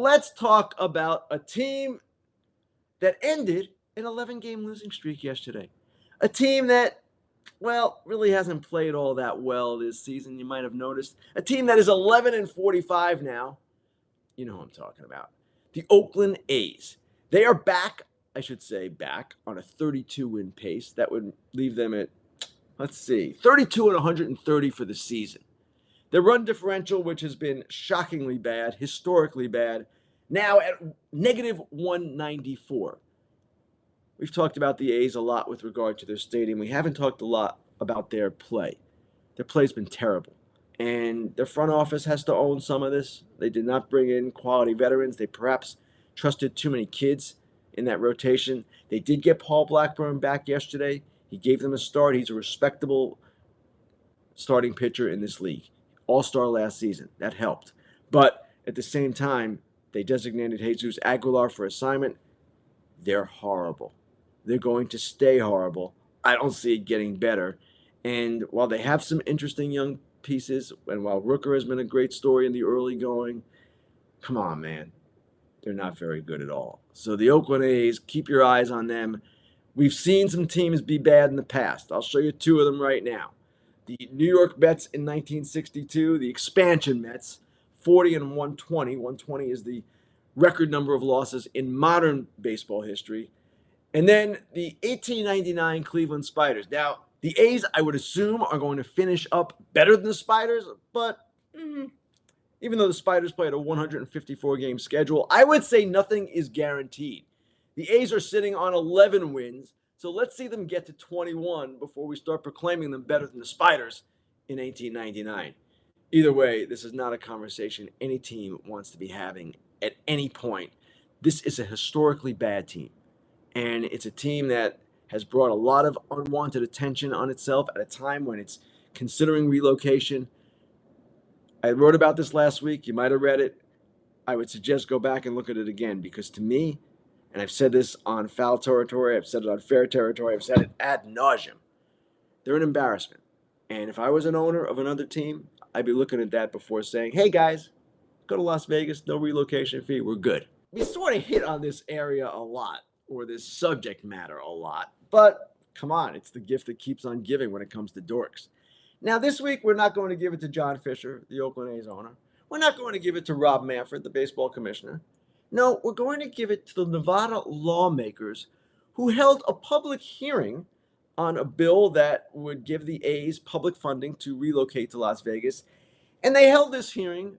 let's talk about a team that ended an 11-game losing streak yesterday. A team that, well, really hasn't played all that well this season, you might have noticed. A team that is 11-45 now. You know who I'm talking about. The Oakland A's. They are back, I should say, back on a 32-win pace. That would leave them at, 32 and 130 for the season. Their run differential, which has been shockingly bad, historically bad, now at negative 194. We've talked about the A's a lot with regard to their stadium. We haven't talked a lot about their play. Their play's been terrible. And their front office has to own some of this. They did not bring in quality veterans. They perhaps trusted too many kids in that rotation. They did get Paul Blackburn back yesterday. He gave them a start. He's a respectable starting pitcher in this league. All-star last season. That helped. But at the same time, they designated Jesus Aguilar for assignment. They're horrible. They're going to stay horrible. I don't see it getting better. And while they have some interesting young pieces, and while Rooker has been a great story in the early going, come on, man. They're not very good at all. So the Oakland A's, keep your eyes on them. We've seen some teams be bad in the past. I'll show you two of them right now. The New York Mets in 1962, the expansion Mets, 40 and 120. 120 is the record number of losses in modern baseball history. And then the 1899 Cleveland Spiders. Now, the A's, I would assume, are going to finish up better than the Spiders, but even though the Spiders played a 154-game schedule, I would say nothing is guaranteed. The A's are sitting on 11 wins, so let's see them get to 21 before we start proclaiming them better than the Spiders in 1899. Either way, this is not a conversation any team wants to be having at any point. This is a historically bad team, and it's a team that has brought a lot of unwanted attention on itself at a time when it's considering relocation. I wrote about this last week. You might have read it. I would suggest go back and look at it again, because to me, and I've said this on foul territory, I've said it on fair territory, I've said it ad nauseum, they're an embarrassment. And if I was an owner of another team, I'd be looking at that before saying, hey guys, go to Las Vegas, no relocation fee, we're good. We sort of hit on this area a lot, or this subject matter a lot, but come on, it's the gift that keeps on giving when it comes to dorks. Now, this week, we're not going to give it to John Fisher, the Oakland A's owner. We're not going to give it to Rob Manfred, the baseball commissioner. No, we're going to give it to the Nevada lawmakers who held a public hearing on a bill that would give the A's public funding to relocate to Las Vegas. And they held this hearing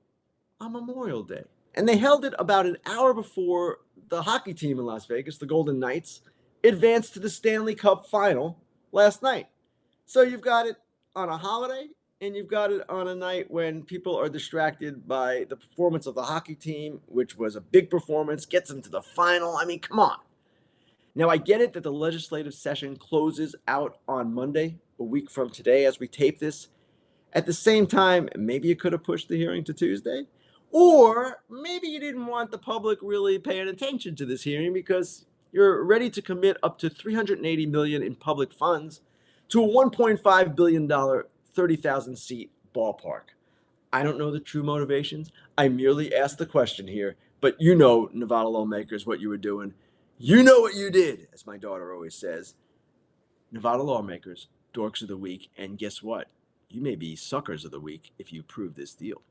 on Memorial Day. And they held it about an hour before the hockey team in Las Vegas, the Golden Knights, advanced to the Stanley Cup final last night. So you've got it on a holiday, and you've got it on a night when people are distracted by the performance of the hockey team, which was a big performance, gets them to the final. I mean, come on. Now, I get it that the legislative session closes out on Monday, a week from today, as we tape this. At the same time, maybe you could have pushed the hearing to Tuesday, or maybe you didn't want the public really paying attention to this hearing because you're ready to commit up to $380 million in public funds to a $1.5 billion, 30,000-seat ballpark. I don't know the true motivations. I merely asked the question here, but you know, Nevada lawmakers, what you were doing. You know what you did, as my daughter always says. Nevada lawmakers, dorks of the week, and guess what? You may be suckers of the week if you approve this deal.